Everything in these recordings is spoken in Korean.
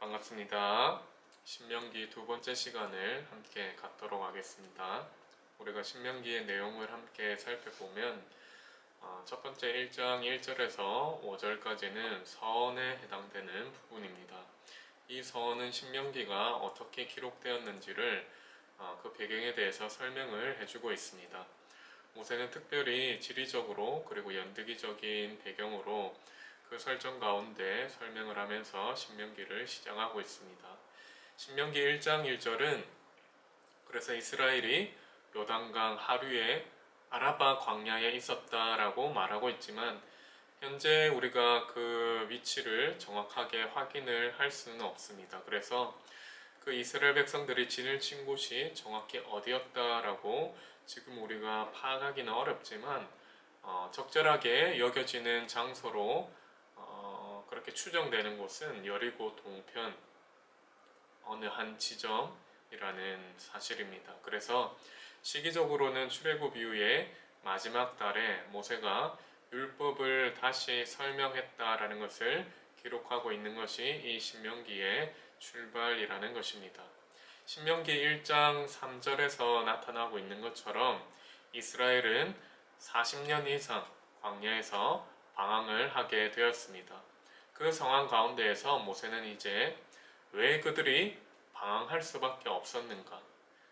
반갑습니다. 신명기 두 번째 시간을 함께 갖도록 하겠습니다. 우리가 신명기의 내용을 함께 살펴보면 첫 번째 1장 1절에서 5절까지는 서원에 해당되는 부분입니다. 이 서원은 신명기가 어떻게 기록되었는지를 그 배경에 대해서 설명을 해주고 있습니다. 모세는 특별히 지리적으로 그리고 연대기적인 배경으로 그 설정 가운데 설명을 하면서 신명기를 시작하고 있습니다. 신명기 1장 1절은 그래서 이스라엘이 요단강 하류에 아라바 광야에 있었다라고 말하고 있지만 현재 우리가 그 위치를 정확하게 확인을 할 수는 없습니다. 그래서 그 이스라엘 백성들이 진을 친 곳이 정확히 어디였다라고 지금 우리가 파악하기는 어렵지만 적절하게 여겨지는 장소로 그렇게 추정되는 곳은 여리고 동편 어느 한 지점이라는 사실입니다. 그래서 시기적으로는 출애굽 이후에 마지막 달에 모세가 율법을 다시 설명했다라는 것을 기록하고 있는 것이 이 신명기의 출발이라는 것입니다. 신명기 1장 3절에서 나타나고 있는 것처럼 이스라엘은 40년 이상 광야에서 방황을 하게 되었습니다. 그 상황 가운데에서 모세는 이제 왜 그들이 방황할 수밖에 없었는가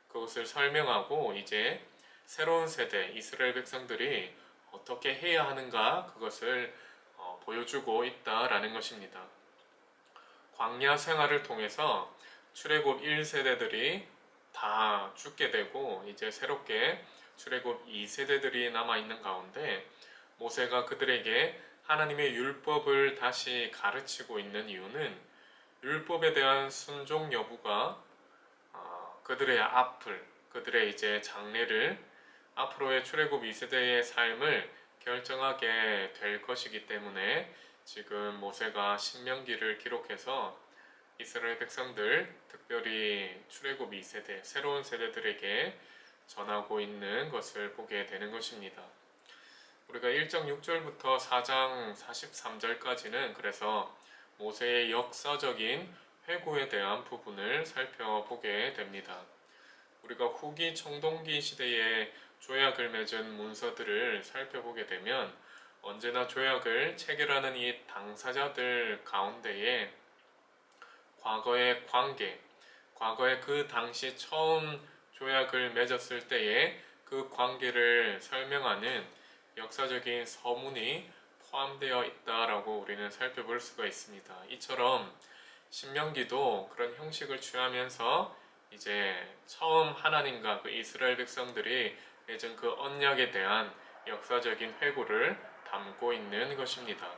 그것을 설명하고 이제 새로운 세대 이스라엘 백성들이 어떻게 해야 하는가 그것을 보여주고 있다라는 것입니다. 광야 생활을 통해서 출애굽 1세대들이 다 죽게 되고 이제 새롭게 출애굽 2세대들이 남아있는 가운데 모세가 그들에게 하나님의 율법을 다시 가르치고 있는 이유는 율법에 대한 순종 여부가 그들의 그들의 이제 장래를 앞으로의 출애굽 2세대의 삶을 결정하게 될 것이기 때문에 지금 모세가 신명기를 기록해서 이스라엘 백성들, 특별히 출애굽 2세대, 새로운 세대들에게 전하고 있는 것을 보게 되는 것입니다. 우리가 1장 6절부터 4장 43절까지는 그래서 모세의 역사적인 회고에 대한 부분을 살펴보게 됩니다. 우리가 후기 청동기 시대의 조약을 맺은 문서들을 살펴보게 되면 언제나 조약을 체결하는 이 당사자들 가운데에 과거의 관계, 과거에 그 당시 처음 조약을 맺었을 때의 그 관계를 설명하는 역사적인 서문이 포함되어 있다라고 우리는 살펴볼 수가 있습니다. 이처럼 신명기도 그런 형식을 취하면서 이제 처음 하나님과 그 이스라엘 백성들이 맺은 그 언약에 대한 역사적인 회고를 담고 있는 것입니다.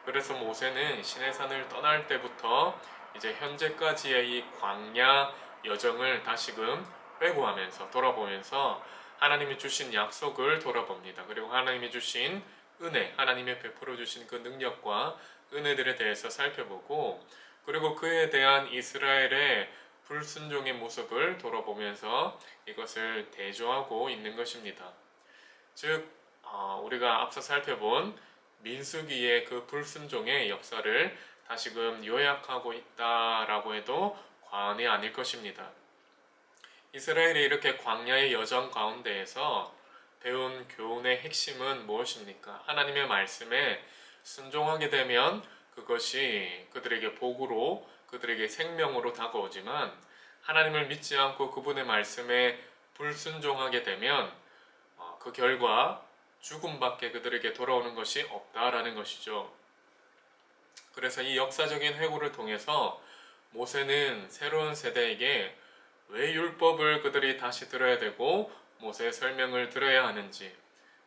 그래서 모세는 시내산을 떠날 때부터 이제 현재까지의 이 광야 여정을 다시금 회고하면서 돌아보면서 하나님이 주신 약속을 돌아봅니다. 그리고 하나님이 주신 은혜, 하나님이 베풀어 주신 그 능력과 은혜들에 대해서 살펴보고 그리고 그에 대한 이스라엘의 불순종의 모습을 돌아보면서 이것을 대조하고 있는 것입니다. 즉 우리가 앞서 살펴본 민수기의 그 불순종의 역사를 다시금 요약하고 있다라고 해도 과언이 아닐 것입니다. 이스라엘이 이렇게 광야의 여정 가운데에서 배운 교훈의 핵심은 무엇입니까? 하나님의 말씀에 순종하게 되면 그것이 그들에게 복으로 그들에게 생명으로 다가오지만 하나님을 믿지 않고 그분의 말씀에 불순종하게 되면 그 결과 죽음밖에 그들에게 돌아오는 것이 없다라는 것이죠. 그래서 이 역사적인 회고를 통해서 모세는 새로운 세대에게 왜 율법을 그들이 다시 들어야 되고 모세의 설명을 들어야 하는지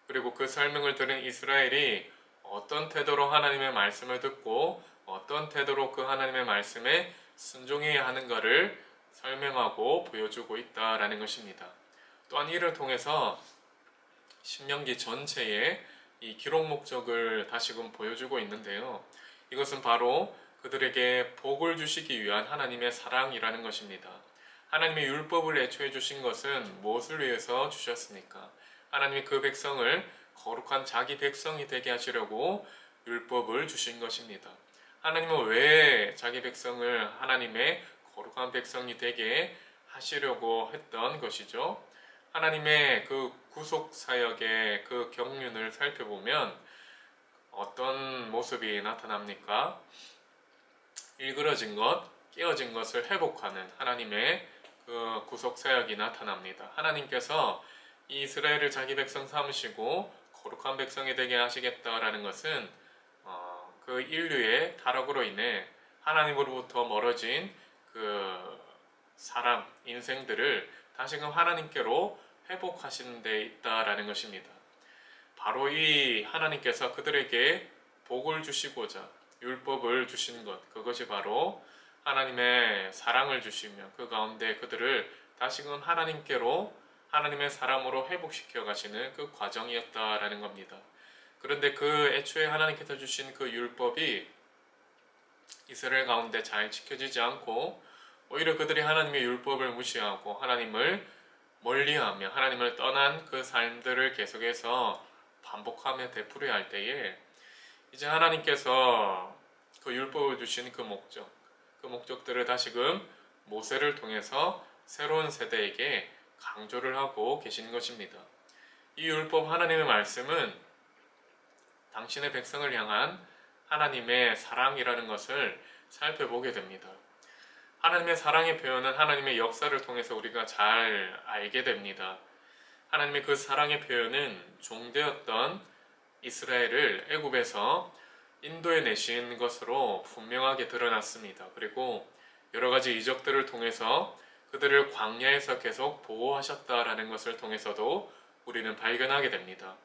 그리고 그 설명을 들은 이스라엘이 어떤 태도로 하나님의 말씀을 듣고 어떤 태도로 그 하나님의 말씀에 순종해야 하는가를 설명하고 보여주고 있다라는 것입니다. 또한 이를 통해서 신명기 전체의 이 기록 목적을 다시금 보여주고 있는데요. 이것은 바로 그들에게 복을 주시기 위한 하나님의 사랑이라는 것입니다. 하나님의 율법을 애초에 주신 것은 무엇을 위해서 주셨습니까? 하나님이 그 백성을 거룩한 자기 백성이 되게 하시려고 율법을 주신 것입니다. 하나님은 왜 자기 백성을 하나님의 거룩한 백성이 되게 하시려고 했던 것이죠. 하나님의 그 구속 사역의 그 경륜을 살펴보면 어떤 모습이 나타납니까? 일그러진 것, 깨어진 것을 회복하는 하나님의 그 구속 사역이 나타납니다. 하나님께서 이스라엘을 자기 백성 삼으시고 거룩한 백성이 되게 하시겠다라는 것은 그 인류의 타락으로 인해 하나님으로부터 멀어진 그 사람, 인생들을 다시금 하나님께로 회복하시는 데 있다라는 것입니다. 바로 이 하나님께서 그들에게 복을 주시고자 율법을 주신 것, 그것이 바로 하나님의 사랑을 주시며 그 가운데 그들을 다시금 하나님께로 하나님의 사람으로 회복시켜 가시는 그 과정이었다라는 겁니다. 그런데 그 애초에 하나님께서 주신 그 율법이 이스라엘 가운데 잘 지켜지지 않고 오히려 그들이 하나님의 율법을 무시하고 하나님을 멀리하며 하나님을 떠난 그 삶들을 계속해서 반복하며 되풀이할 할 때에 이제 하나님께서 그 율법을 주신 그 목적들을 다시금 모세를 통해서 새로운 세대에게 강조를 하고 계신 것입니다. 이 율법 하나님의 말씀은 당신의 백성을 향한 하나님의 사랑이라는 것을 살펴보게 됩니다. 하나님의 사랑의 표현은 하나님의 역사를 통해서 우리가 잘 알게 됩니다. 하나님의 그 사랑의 표현은 종되었던 이스라엘을 애굽에서 인도에 내신 것으로 분명하게 드러났습니다. 그리고 여러 가지 이적들을 통해서 그들을 광야에서 계속 보호하셨다라는 것을 통해서도 우리는 발견하게 됩니다.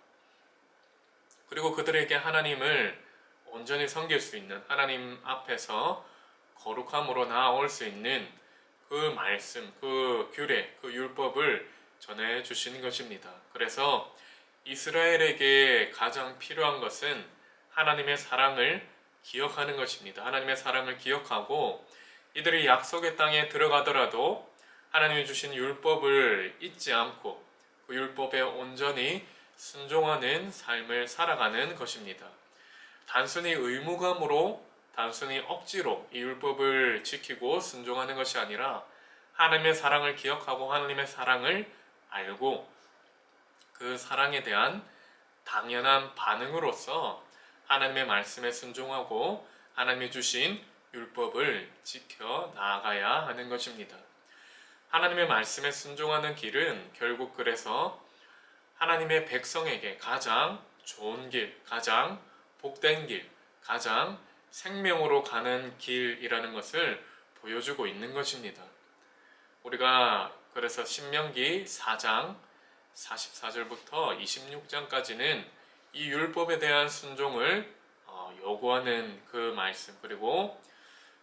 그리고 그들에게 하나님을 온전히 섬길 수 있는 하나님 앞에서 거룩함으로 나아올 수 있는 그 말씀, 그 규례, 그 율법을 전해 주시는 것입니다. 그래서 이스라엘에게 가장 필요한 것은 하나님의 사랑을 기억하는 것입니다. 하나님의 사랑을 기억하고 이들이 약속의 땅에 들어가더라도 하나님이 주신 율법을 잊지 않고 그 율법에 온전히 순종하는 삶을 살아가는 것입니다. 단순히 의무감으로, 단순히 억지로 이 율법을 지키고 순종하는 것이 아니라 하나님의 사랑을 기억하고 하나님의 사랑을 알고 그 사랑에 대한 당연한 반응으로서 하나님의 말씀에 순종하고 하나님이 주신 율법을 지켜 나아가야 하는 것입니다. 하나님의 말씀에 순종하는 길은 결국 그래서 하나님의 백성에게 가장 좋은 길, 가장 복된 길, 가장 생명으로 가는 길이라는 것을 보여주고 있는 것입니다. 우리가 그래서 신명기 4장 44절부터 26장까지는 이 율법에 대한 순종을 요구하는 그 말씀, 그리고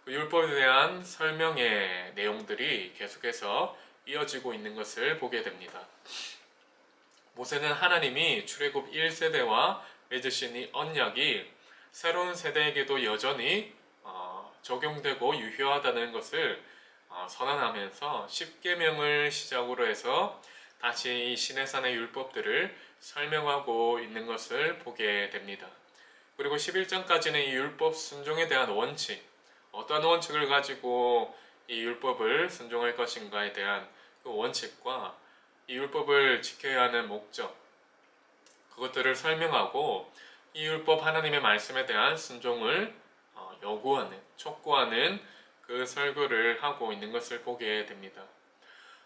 그 율법에 대한 설명의 내용들이 계속해서 이어지고 있는 것을 보게 됩니다. 모세는 하나님이 출애굽 1세대와 맺으신 이 언약이 새로운 세대에게도 여전히 적용되고 유효하다는 것을 선언하면서 10계명을 시작으로 해서 다시 이 시내산의 율법들을 설명하고 있는 것을 보게 됩니다. 그리고 11장까지는 이 율법 순종에 대한 원칙, 어떤 원칙을 가지고 이 율법을 순종할 것인가에 대한 그 원칙과 이 율법을 지켜야 하는 목적, 그것들을 설명하고 이 율법 하나님의 말씀에 대한 순종을 요구하는, 촉구하는 그 설교를 하고 있는 것을 보게 됩니다.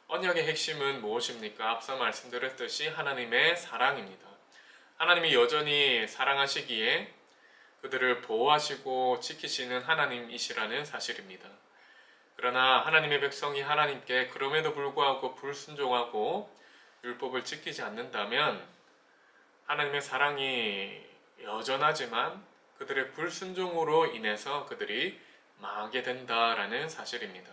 언약의 핵심은 무엇입니까? 앞서 말씀드렸듯이 하나님의 사랑입니다. 하나님이 여전히 사랑하시기에 그들을 보호하시고 지키시는 하나님이시라는 사실입니다. 그러나 하나님의 백성이 하나님께 그럼에도 불구하고 불순종하고 율법을 지키지 않는다면 하나님의 사랑이 여전하지만 그들의 불순종으로 인해서 그들이 망하게 된다라는 사실입니다.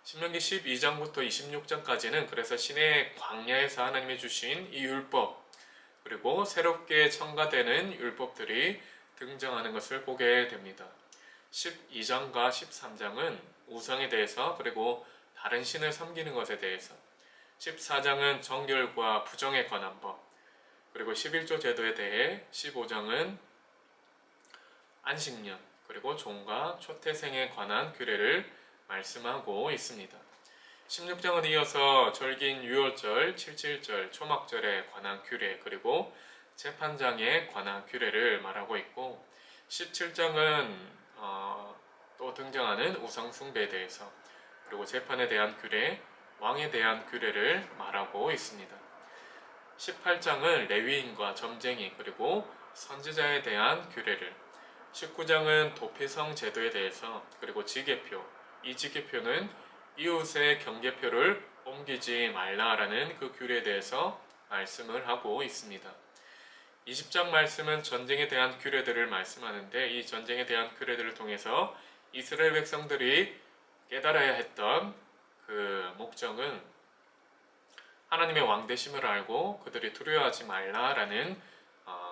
신명기 12장부터 26장까지는 그래서 시내 광야에서 하나님이 주신 이 율법, 그리고 새롭게 첨가되는 율법들이 등장하는 것을 보게 됩니다. 12장과 13장은 우상에 대해서, 그리고 다른 신을 섬기는 것에 대해서, 14장은 정결과 부정에 관한 법, 그리고 11조 제도에 대해, 15장은 안식년, 그리고 종과 초태생에 관한 규례를 말씀하고 있습니다. 16장은 이어서 절기인 유월절, 칠칠절, 초막절에 관한 규례, 그리고 재판장에 관한 규례를 말하고 있고 17장은 또 등장하는 우상숭배에 대해서, 그리고 재판에 대한 규례, 왕에 대한 규례를 말하고 있습니다. 18장은 레위인과 점쟁이 그리고 선지자에 대한 규례를, 19장은 도피성 제도에 대해서, 그리고 지계표, 이 지계표는 이웃의 경계표를 옮기지 말라라는 그 규례에 대해서 말씀을 하고 있습니다. 20장 말씀은 전쟁에 대한 규례들을 말씀하는데, 이 전쟁에 대한 규례들을 통해서 이스라엘 백성들이 깨달아야 했던 그 목적은 하나님의 왕되심을 알고 그들이 두려워하지 말라라는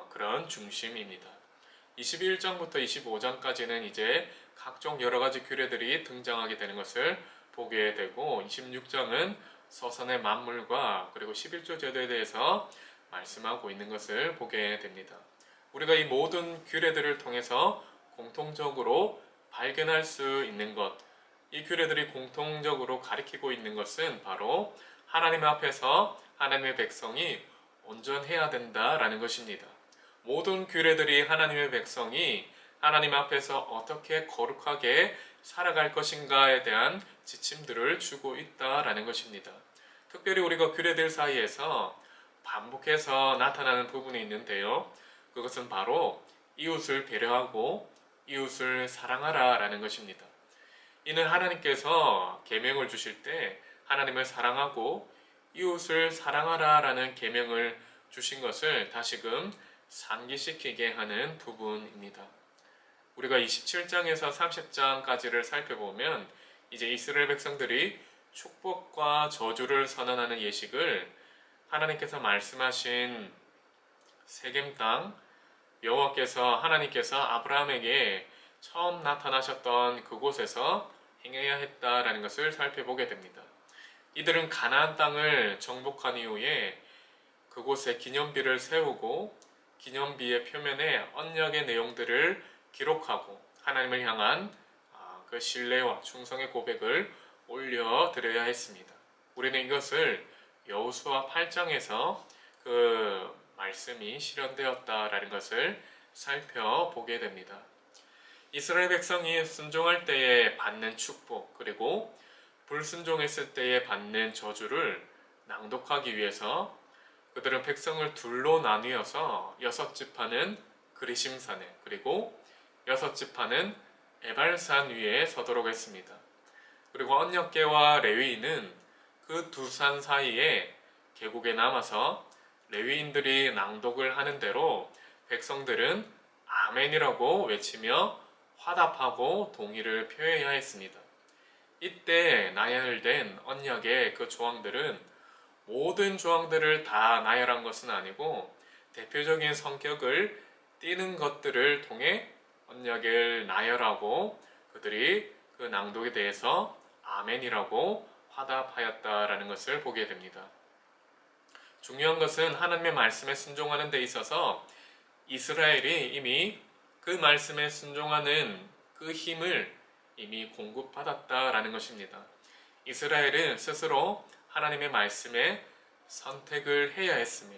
그런 중심입니다. 21장부터 25장까지는 이제 각종 여러 가지 규례들이 등장하게 되는 것을 보게 되고 26장은 서선의 만물과 그리고 11조 제도에 대해서 말씀하고 있는 것을 보게 됩니다. 우리가 이 모든 규례들을 통해서 공통적으로 발견할 수 있는 것, 이 규례들이 공통적으로 가리키고 있는 것은 바로 하나님 앞에서 하나님의 백성이 온전해야 된다라는 것입니다. 모든 규례들이 하나님의 백성이 하나님 앞에서 어떻게 거룩하게 살아갈 것인가에 대한 지침들을 주고 있다라는 것입니다. 특별히 우리가 규례들 사이에서 반복해서 나타나는 부분이 있는데요. 그것은 바로 이웃을 배려하고 이웃을 사랑하라 라는 것입니다. 이는 하나님께서 계명을 주실 때 하나님을 사랑하고 이웃을 사랑하라 라는 계명을 주신 것을 다시금 상기시키게 하는 부분입니다. 우리가 27장에서 30장까지를 살펴보면 이제 이스라엘 백성들이 축복과 저주를 선언하는 예식을 하나님께서 말씀하신 세겜 땅, 여호와께서 하나님께서 아브라함에게 처음 나타나셨던 그곳에서 행해야 했다라는 것을 살펴보게 됩니다. 이들은 가나안 땅을 정복한 이후에 그곳에 기념비를 세우고 기념비의 표면에 언약의 내용들을 기록하고 하나님을 향한 그 신뢰와 충성의 고백을 올려드려야 했습니다. 우리는 이것을 여호수아 8장에서 그 말씀이 실현되었다라는 것을 살펴보게 됩니다. 이스라엘 백성이 순종할 때에 받는 축복, 그리고 불순종했을 때에 받는 저주를 낭독하기 위해서 그들은 백성을 둘로 나뉘어서 6지파는 그리심산에, 그리고 6지파는 에발산 위에 서도록 했습니다. 그리고 언약궤와 레위인은 그 두 산 사이에 계곡에 남아서 레위인들이 낭독을 하는 대로 백성들은 아멘이라고 외치며 화답하고 동의를 표해야 했습니다. 이때 나열된 언약의 그 조항들은 모든 조항들을 다 나열한 것은 아니고 대표적인 성격을 띠는 것들을 통해 언약을 나열하고 그들이 그 낭독에 대해서 아멘이라고 화답하였다라는 것을 보게 됩니다. 중요한 것은 하나님의 말씀에 순종하는 데 있어서 이스라엘이 이미 그 말씀에 순종하는 그 힘을 이미 공급받았다라는 것입니다. 이스라엘은 스스로 하나님의 말씀에 선택을 해야 했으며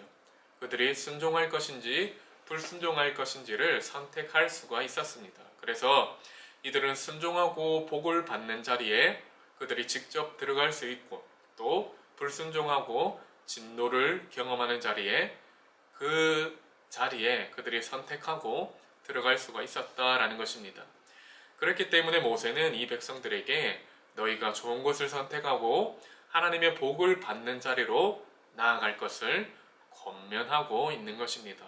그들이 순종할 것인지 불순종할 것인지를 선택할 수가 있었습니다. 그래서 이들은 순종하고 복을 받는 자리에 그들이 직접 들어갈 수 있고, 또 불순종하고 진노를 경험하는 자리에 그 자리에 그들이 선택하고 들어갈 수가 있었다라는 것입니다. 그렇기 때문에 모세는 이 백성들에게 너희가 좋은 것을 선택하고 하나님의 복을 받는 자리로 나아갈 것을 권면하고 있는 것입니다.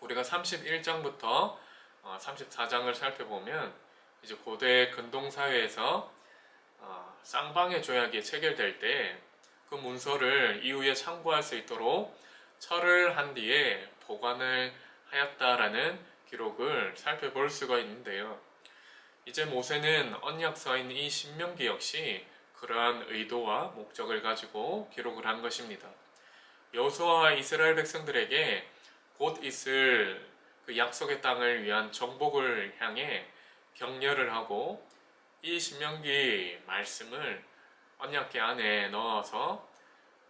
우리가 31장부터 34장을 살펴보면 이제 고대 근동사회에서 쌍방의 조약이 체결될 때 그 문서를 이후에 참고할 수 있도록 철을 한 뒤에 보관을 하였다라는 기록을 살펴볼 수가 있는데요. 이제 모세는 언약서인 이 신명기 역시 그러한 의도와 목적을 가지고 기록을 한 것입니다. 여호수아와 이스라엘 백성들에게 곧 있을 그 약속의 땅을 위한 정복을 향해 격려를 하고 이 신명기 말씀을 언약궤 안에 넣어서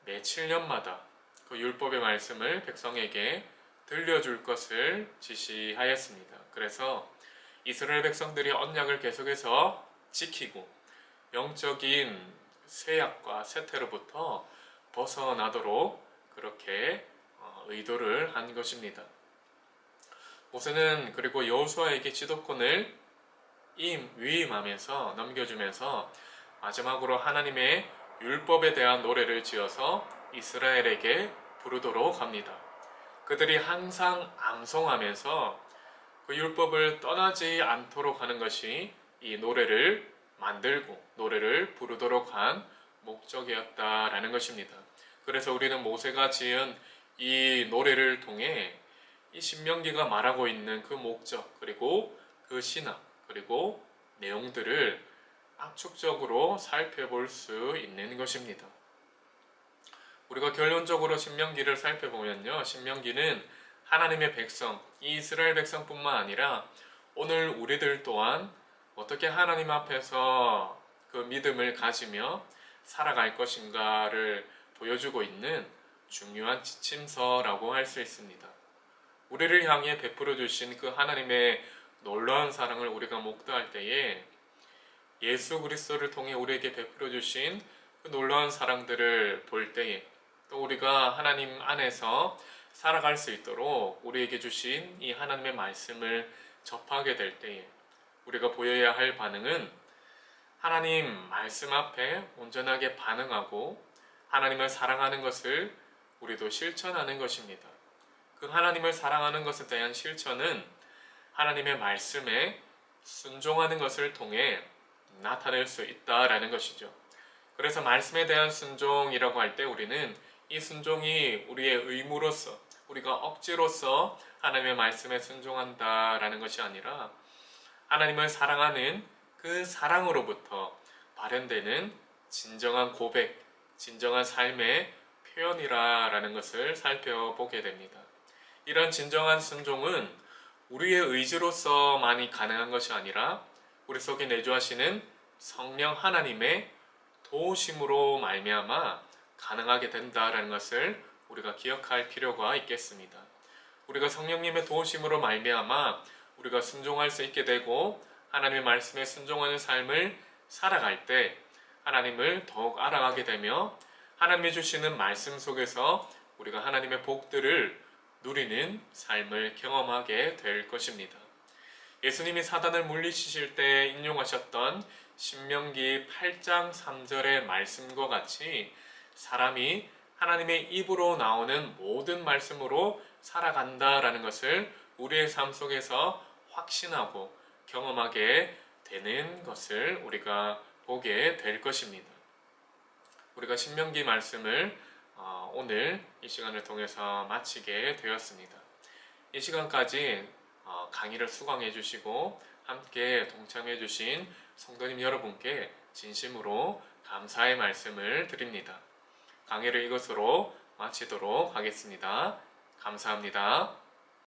매 7년마다 그 율법의 말씀을 백성에게 들려줄 것을 지시하였습니다. 그래서 이스라엘 백성들이 언약을 계속해서 지키고 영적인 쇠약과 쇠퇴로부터 벗어나도록 그렇게 의도를 한 것입니다. 모세는 그리고 여호수아에게 지도권을 위임하면서 넘겨주면서 마지막으로 하나님의 율법에 대한 노래를 지어서 이스라엘에게 부르도록 합니다. 그들이 항상 암송하면서 그 율법을 떠나지 않도록 하는 것이 이 노래를 만들고 노래를 부르도록 한 목적이었다라는 것입니다. 그래서 우리는 모세가 지은 이 노래를 통해 이 신명기가 말하고 있는 그 목적 그리고 그 신학 그리고 내용들을 압축적으로 살펴볼 수 있는 것입니다. 우리가 결론적으로 신명기를 살펴보면요. 신명기는 하나님의 백성, 이 이스라엘 백성뿐만 아니라 오늘 우리들 또한 어떻게 하나님 앞에서 그 믿음을 가지며 살아갈 것인가를 보여주고 있는 중요한 지침서라고 할 수 있습니다. 우리를 향해 베풀어 주신 그 하나님의 놀라운 사랑을 우리가 목도할 때에 예수 그리스도를 통해 우리에게 베풀어 주신 그 놀라운 사랑들을 볼 때에 또 우리가 하나님 안에서 살아갈 수 있도록 우리에게 주신 이 하나님의 말씀을 접하게 될 때에 우리가 보여야 할 반응은 하나님 말씀 앞에 온전하게 반응하고 하나님을 사랑하는 것을 우리도 실천하는 것입니다. 그 하나님을 사랑하는 것에 대한 실천은 하나님의 말씀에 순종하는 것을 통해 나타낼 수 있다라는 것이죠. 그래서 말씀에 대한 순종이라고 할 때 우리는 이 순종이 우리의 의무로서 우리가 억지로서 하나님의 말씀에 순종한다라는 것이 아니라 하나님을 사랑하는 그 사랑으로부터 발현되는 진정한 고백, 진정한 삶의 표현이라는 것을 살펴보게 됩니다. 이런 진정한 순종은 우리의 의지로서만이 가능한 것이 아니라 우리 속에 내주하시는 성령 하나님의 도우심으로 말미암아 가능하게 된다라는 것을 우리가 기억할 필요가 있겠습니다. 우리가 성령님의 도우심으로 말미암아 우리가 순종할 수 있게 되고 하나님의 말씀에 순종하는 삶을 살아갈 때 하나님을 더욱 알아가게 되며 하나님이 주시는 말씀 속에서 우리가 하나님의 복들을 누리는 삶을 경험하게 될 것입니다. 예수님이 사단을 물리치실 때 인용하셨던 신명기 8장 3절의 말씀과 같이 사람이 하나님의 입으로 나오는 모든 말씀으로 살아간다라는 것을 우리의 삶 속에서 확신하고 경험하게 되는 것을 우리가 보게 될 것입니다. 우리가 신명기 말씀을 오늘 이 시간을 통해서 마치게 되었습니다. 이 시간까지 강의를 수강해 주시고 함께 동참해 주신 성도님 여러분께 진심으로 감사의 말씀을 드립니다. 강의를 이것으로 마치도록 하겠습니다. 감사합니다.